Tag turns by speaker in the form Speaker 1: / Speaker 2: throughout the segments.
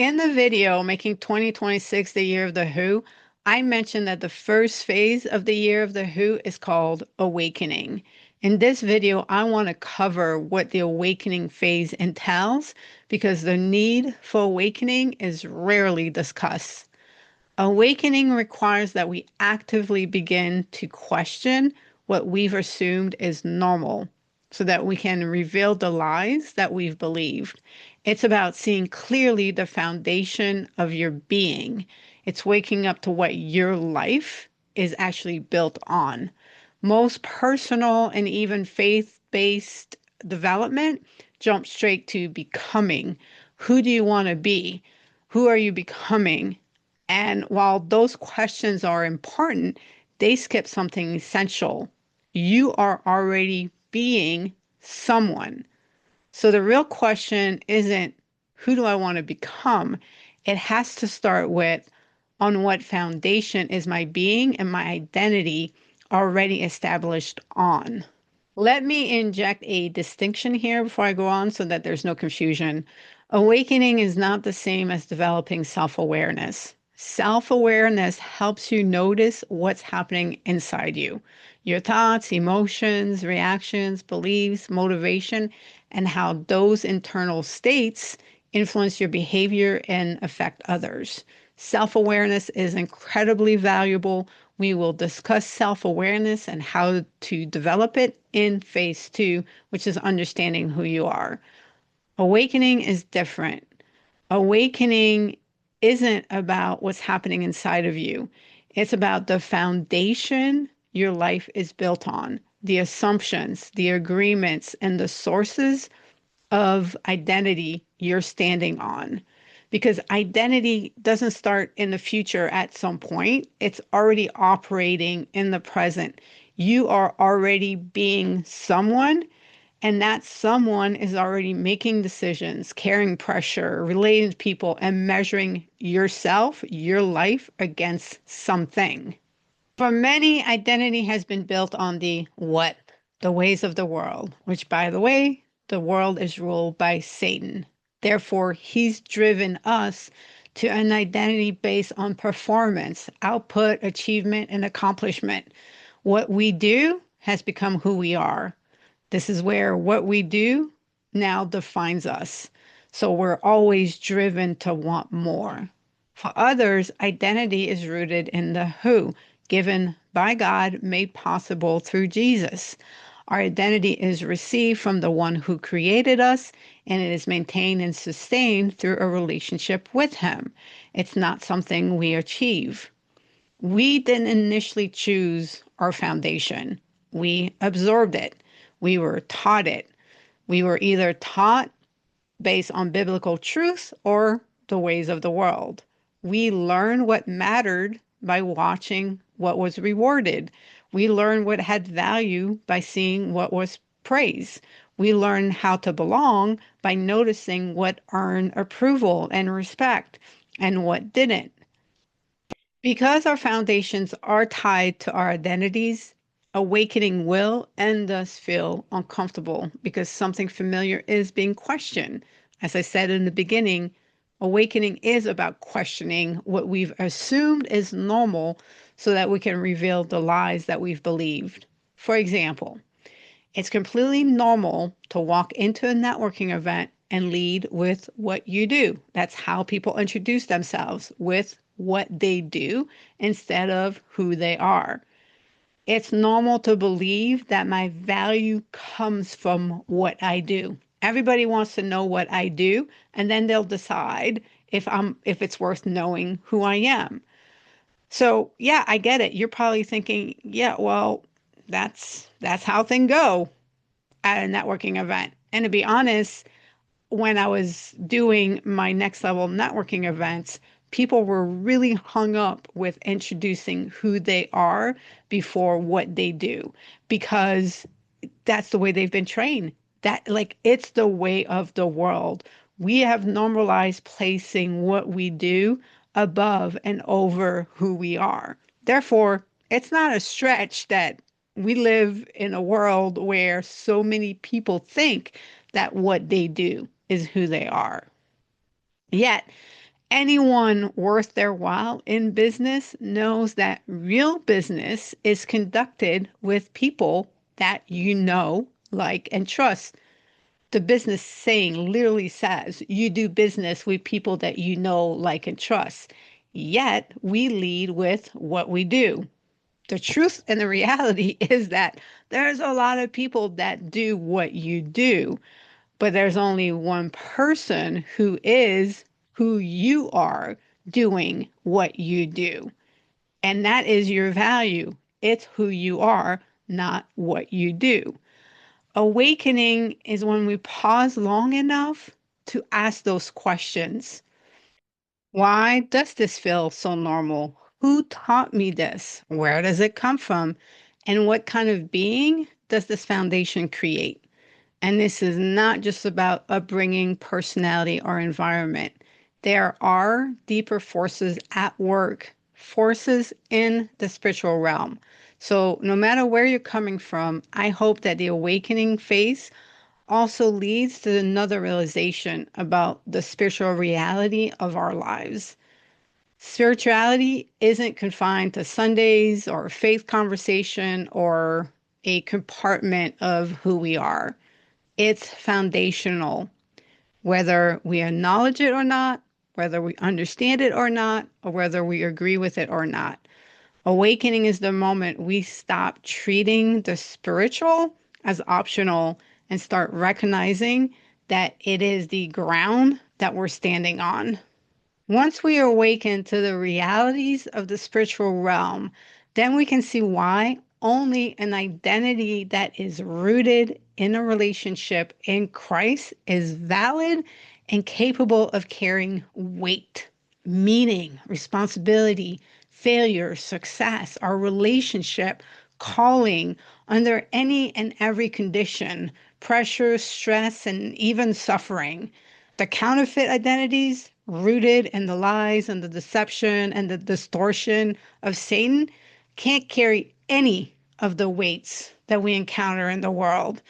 Speaker 1: In the video, making 2026 the year of the Who, I mentioned that the first phase of the year of the Who is called awakening. In this video, I want to cover what the awakening phase entails because the need for awakening is rarely discussed. Awakening requires that we actively begin to question what we've assumed is normal so that we can reveal the lies that we've believed. It's about seeing clearly the foundation of your being. It's waking up to what your life is actually built on. Most personal and even faith-based development jump straight to becoming. Who do you want to be? Who are you becoming? And while those questions are important, they skip something essential. You are already being someone. So the real question isn't who do I want to become? It has to start with on what foundation is my being and my identity already established on. Let me inject a distinction here before I go on so that there's no confusion. Awakening is not the same as developing self-awareness. Self-awareness helps you notice what's happening inside you, your thoughts, emotions, reactions, beliefs, motivation, and how those internal states influence your behavior and affect others. Self-awareness is incredibly valuable. We will discuss self-awareness and how to develop it in phase two, which is understanding who you are. Awakening is different. Awakening isn't about what's happening inside of you. It's about the foundation your life is built on, the assumptions, the agreements, and the sources of identity you're standing on. Because identity doesn't start in the future at some point, it's already operating in the present. You are already being someone, and that someone is already making decisions, carrying pressure, relating to people, and measuring yourself, your life against something. For many, identity has been built on the what, the ways of the world, which, by the way, the world is ruled by Satan. Therefore, he's driven us to an identity based on performance, output, achievement, and accomplishment. What we do has become who we are. This is where what we do now defines us. So we're always driven to want more. For others, identity is rooted in the who, given by God, made possible through Jesus. Our identity is received from the one who created us, and it is maintained and sustained through a relationship with him. It's not something we achieve. We didn't initially choose our foundation. We absorbed it. We were taught it. We were either taught based on biblical truth or the ways of the world. We learned what mattered by watching what was rewarded. We learned what had value by seeing what was praised. We learned how to belong by noticing what earned approval and respect and what didn't. Because our foundations are tied to our identities, awakening will and does feel uncomfortable because something familiar is being questioned. As I said in the beginning, awakening is about questioning what we've assumed is normal so that we can reveal the lies that we've believed. For example, it's completely normal to walk into a networking event and lead with what you do. That's how people introduce themselves, with what they do instead of who they are. It's normal to believe that my value comes from what I do. Everybody wants to know what I do, and then they'll decide if it's worth knowing who I am. So, yeah, I get it. You're probably thinking, yeah, well, that's how things go at a networking event. And to be honest, when I was doing my next level networking events, people were really hung up with introducing who they are before what they do because that's the way they've been trained. That, like, it's the way of the world. We have normalized placing what we do above and over who we are. Therefore, it's not a stretch that we live in a world where so many people think that what they do is who they are. Yet, Anyone worth their while in business knows that real business is conducted with people that you know, like, and trust. The business saying literally says you do business with people that you know, like, and trust. Yet we lead with what we do. The truth and the reality is that there's a lot of people that do what you do, but there's only one person who is who you are doing what you do. And that is your value. It's who you are, not what you do. Awakening is when we pause long enough to ask those questions. Why does this feel so normal? Who taught me this? Where does it come from? And what kind of being does this foundation create? And this is not just about upbringing, personality, or environment. There are deeper forces at work, forces in the spiritual realm. So, no matter where you're coming from, I hope that the awakening phase also leads to another realization about the spiritual reality of our lives. Spirituality isn't confined to Sundays or faith conversation or a compartment of who we are. It's foundational, whether we acknowledge it or not, whether we understand it or not, or whether we agree with it or not. Awakening is the moment we stop treating the spiritual as optional and start recognizing that it is the ground that we're standing on. Once we awaken to the realities of the spiritual realm, then we can see why only an identity that is rooted in a relationship in Christ is valid and capable of carrying weight, meaning, responsibility, failure, success, our relationship, calling under any and every condition, pressure, stress, and even suffering. The counterfeit identities rooted in the lies and the deception and the distortion of Satan can't carry any of the weights that we encounter in the world.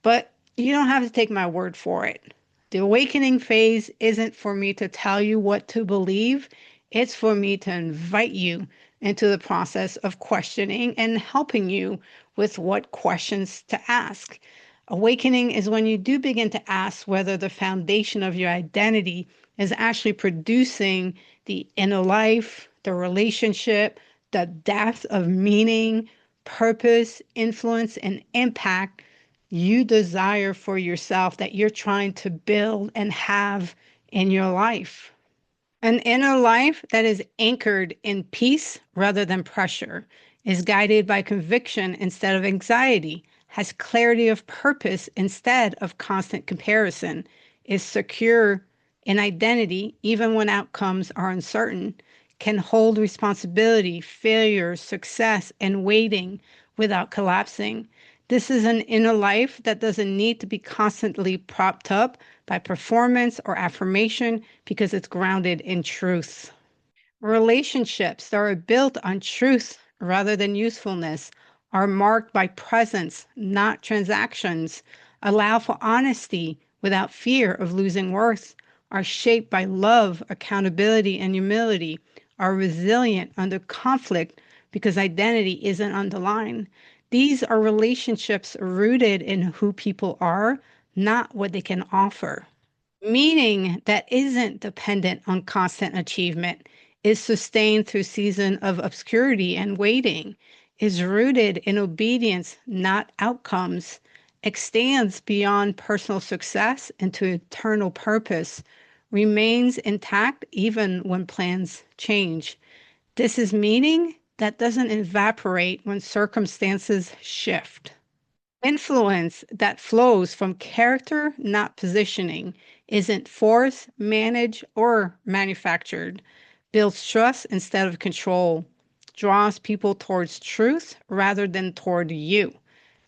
Speaker 1: But you don't have to take my word for it. The awakening phase isn't for me to tell you what to believe. It's for me to invite you into the process of questioning and helping you with what questions to ask. Awakening is when you do begin to ask whether the foundation of your identity is actually producing the inner life, the relationship, the depth of meaning, purpose, influence, and impact you desire for yourself that you're trying to build and have in your life. An inner life that is anchored in peace rather than pressure, is guided by conviction instead of anxiety, has clarity of purpose instead of constant comparison, is secure in identity even when outcomes are uncertain, can hold responsibility, failure, success, and waiting without collapsing. This is an inner life that doesn't need to be constantly propped up by performance or affirmation because it's grounded in truth. Relationships that are built on truth rather than usefulness are marked by presence, not transactions, allow for honesty without fear of losing worth, are shaped by love, accountability, and humility, are resilient under conflict because identity isn't underlined. These are relationships rooted in who people are, not what they can offer. Meaning that isn't dependent on constant achievement, is sustained through season of obscurity and waiting, is rooted in obedience, not outcomes, extends beyond personal success into eternal purpose, remains intact even when plans change. This is meaning that doesn't evaporate when circumstances shift. Influence that flows from character, not positioning, isn't forced, managed, or manufactured, builds trust instead of control, draws people towards truth rather than toward you,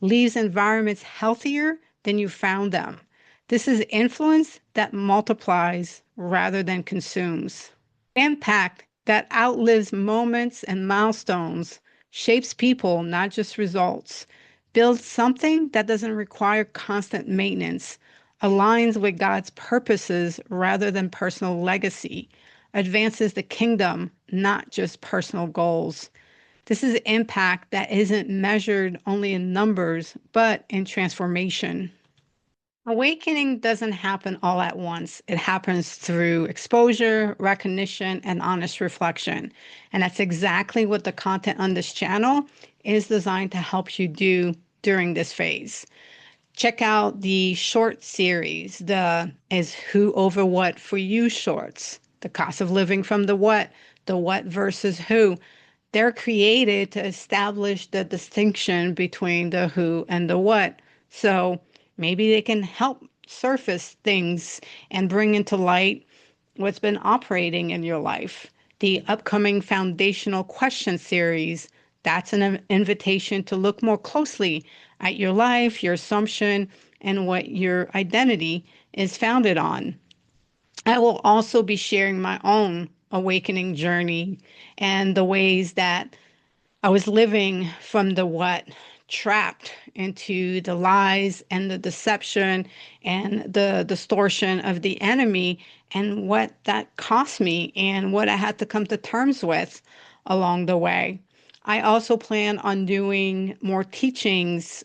Speaker 1: leaves environments healthier than you found them. This is influence that multiplies rather than consumes. Impact that outlives moments and milestones, shapes people, not just results, builds something that doesn't require constant maintenance, aligns with God's purposes rather than personal legacy, advances the kingdom, not just personal goals. This is impact that isn't measured only in numbers, but in transformation. Awakening doesn't happen all at once. It happens through exposure, recognition, and honest reflection. And that's exactly what the content on this channel is designed to help you do during this phase. Check out the short series, the Is Who Over What for You shorts, the cost of living from the what versus who. They're created to establish the distinction between the who and the what. So maybe they can help surface things and bring into light what's been operating in your life. The upcoming foundational question series, that's an invitation to look more closely at your life, your assumption, and what your identity is founded on. I will also be sharing my own awakening journey and the ways that I was living from the what, trapped into the lies and the deception and the distortion of the enemy, and what that cost me and what I had to come to terms with along the way. I also plan on doing more teachings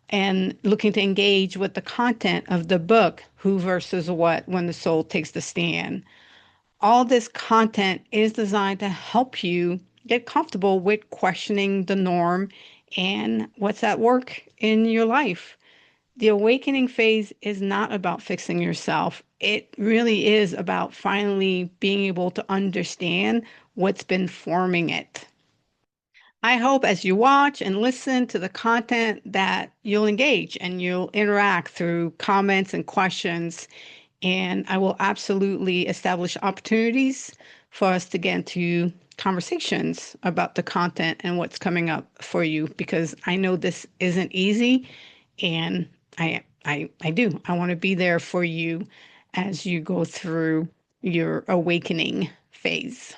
Speaker 1: and looking to engage with the content of the book, Who versus What When the Soul Takes the Stand. All this content is designed to help you get comfortable with questioning the norm and what's at work in your life. The awakening phase is not about fixing yourself. It really is about finally being able to understand what's been forming it. I hope as you watch and listen to the content that you'll engage and you'll interact through comments and questions. And I will absolutely establish opportunities for us to get into conversations about the content and what's coming up for you, because I know this isn't easy, and I do. I want to be there for you as you go through your awakening phase.